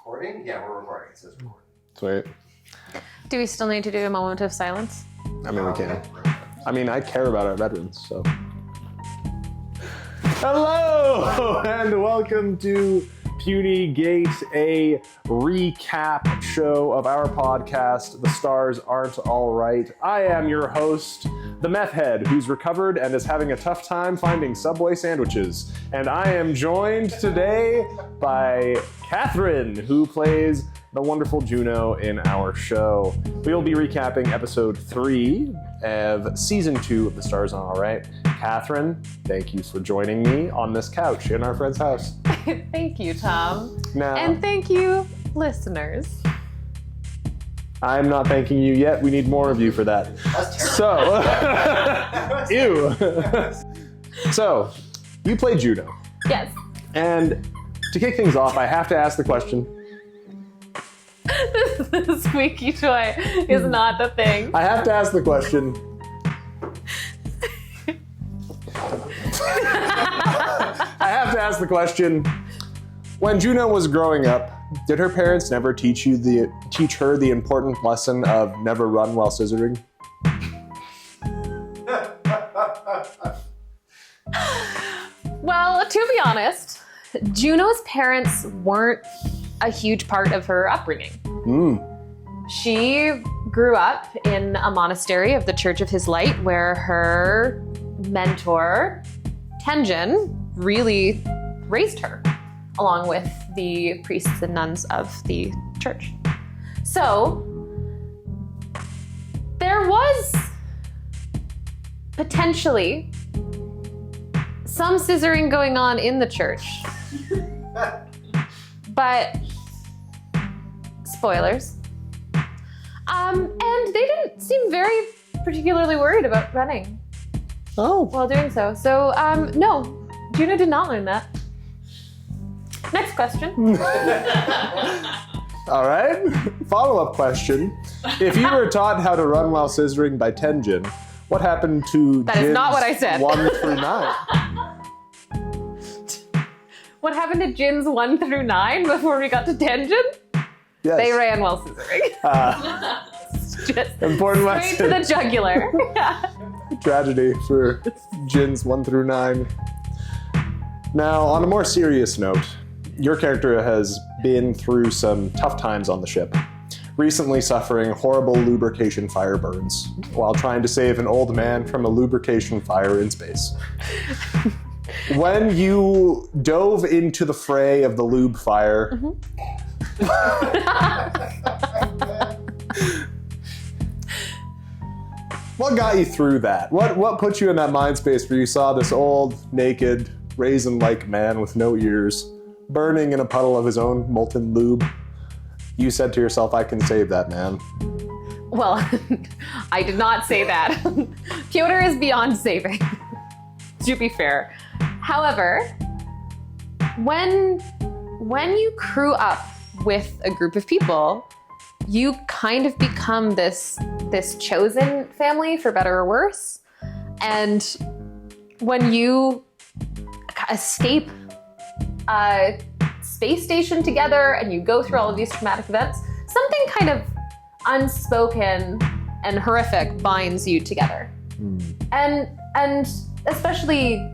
recording? Yeah, we're recording. It says recording. Sweet. Do we still need to do a moment of silence? I mean, we can. I mean, I care about our veterans, so. Hello, and welcome to Puny Gate, a recap show of our podcast, The Stars Aren't All Right. I am your host, the meth head, who's recovered and is having a tough time finding Subway sandwiches. And I am joined today by Catherine, who plays the wonderful Juno in our show. We will be recapping episode 3 of season 2 of The Stars Aren't All Right. Catherine, thank you for joining me on this couch in our friend's house. Thank you, Tom. Now, And thank you, listeners. I'm not thanking you yet. We need more of you for that. That's terrible. So, ew. So, you play Juno. Yes. And to kick things off, I have to ask the question. The squeaky toy is not the thing. I have to ask the question. I have to ask the question. When Juno was growing up, did her parents never teach her the important lesson of never run while scissoring? Well, to be honest, Juno's parents weren't a huge part of her upbringing. She grew up in a monastery of the Church of His Light where her mentor, Tenjin, really raised her, along with the priests and nuns of the church. So, there was potentially some scissoring going on in the church. But, spoilers. And they didn't seem very particularly worried about running while doing so. So, no, Juno did not learn that. Next question. All right. Follow-up question. If you were taught how to run while scissoring by Tenjin, what happened to That is not what I said. 1 through 9? What happened to Jin's 1 through 9 before we got to Tenjin? Yes. They ran while scissoring. Just Important straight to lesson. the jugular. Tragedy for Jin's 1 through 9. Now, on a more serious note, your character has been through some tough times on the ship, recently suffering horrible lubrication fire burns while trying to save an old man from a lubrication fire in space. When you dove into the fray of the lube fire, what got you through that? What put you in that mind space where you saw this old, naked, raisin-like man with no ears, burning in a puddle of his own molten lube? You said to yourself, I can save that man. Well, I did not say that. Piotr is beyond saving, to be fair. However, when you crew up with a group of people, you kind of become this chosen family, for better or worse. And when you escape a space station together and you go through all of these traumatic events, something kind of unspoken and horrific binds you together. And especially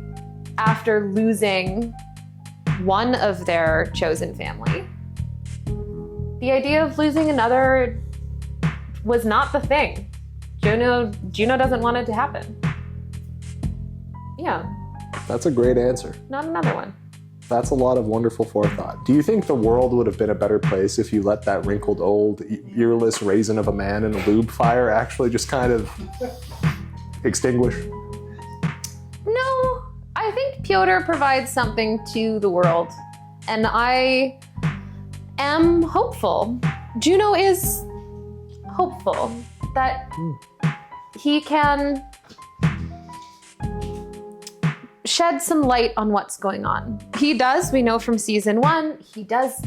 after losing one of their chosen family, the idea of losing another was not the thing. Juno doesn't want it to happen. Yeah. That's a great answer. Not another one. That's a lot of wonderful forethought. Do you think the world would have been a better place if you let that wrinkled, old, earless raisin of a man in a lube fire actually just kind of extinguish? No, I think Piotr provides something to the world, and I am hopeful. Juno is hopeful that he can shed some light on what's going on. He does, we know from season 1, he does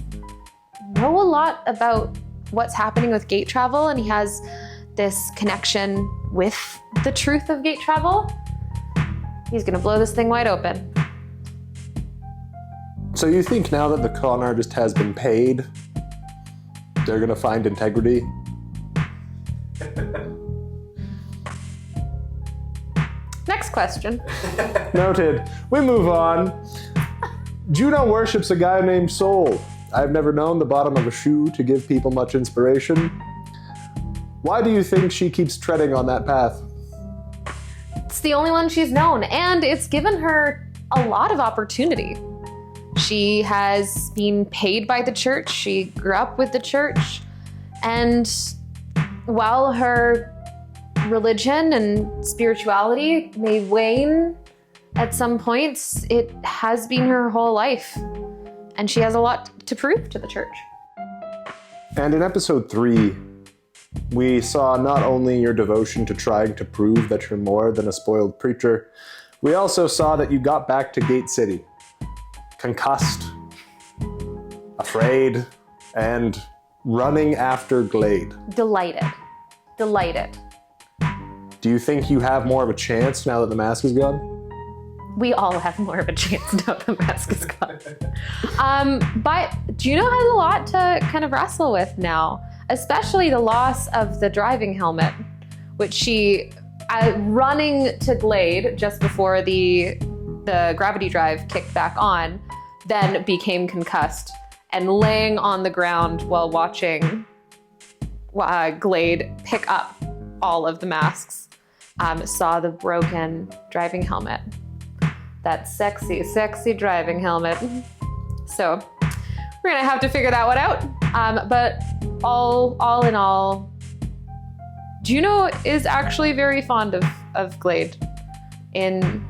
know a lot about what's happening with gate travel, and he has this connection with the truth of gate travel. He's gonna blow this thing wide open. So you think now that the con artist has been paid, They're gonna find integrity. Next question. Noted. We move on. Juno worships a guy named Soul. I've never known the bottom of a shoe to give people much inspiration. Why do you think she keeps treading on that path? It's the only one she's known, and it's given her a lot of opportunity. She has been paid by the church. She grew up with the church. And while her religion and spirituality may wane at some points, it has been her whole life. And she has a lot to prove to the church. And in episode 3, we saw not only your devotion to trying to prove that you're more than a spoiled preacher, we also saw that you got back to Gate City, concussed, afraid, and running after Glade. Delighted. Do you think you have more of a chance now that the mask is gone? We all have more of a chance now the mask is gone. But Juno has a lot to kind of wrestle with now, especially the loss of the driving helmet, which she, running to Glade just before the gravity drive kicked back on, then became concussed and laying on the ground while watching Glade pick up all of the masks, saw the broken driving helmet. That sexy, sexy driving helmet. So we're gonna have to figure that one out. But all in all, Juno is actually very fond of Glade in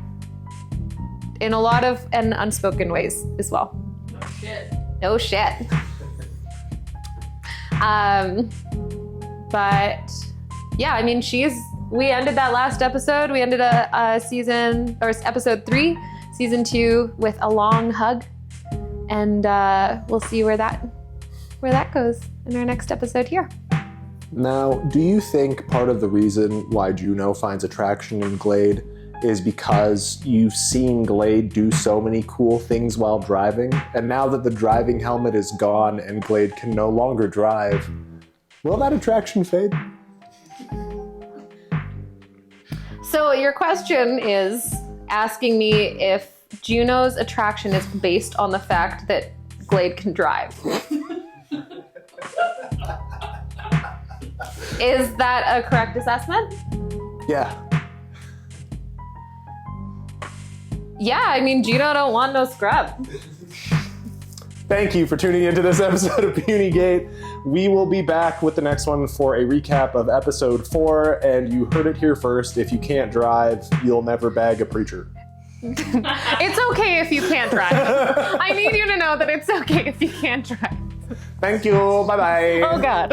a lot of unspoken ways as well. No shit. But yeah, I mean, we ended that last episode. We ended a season, or episode 3, season 2 with a long hug. And we'll see where that goes in our next episode here. Now, do you think part of the reason why Juno finds attraction in Glade is because you've seen Glade do so many cool things while driving? And now that the driving helmet is gone and Glade can no longer drive, will that attraction fade? So your question is asking me if Juno's attraction is based on the fact that Glade can drive. Is that a correct assessment? Yeah. Yeah, I mean, Juno don't want no scrub. Thank you for tuning into this episode of Puny Gate. We will be back with the next one for a recap of episode 4, and you heard it here first. If you can't drive, you'll never bag a preacher. It's okay if you can't drive. I need you to know that it's okay if you can't drive. Thank you. Bye-bye. Oh, God.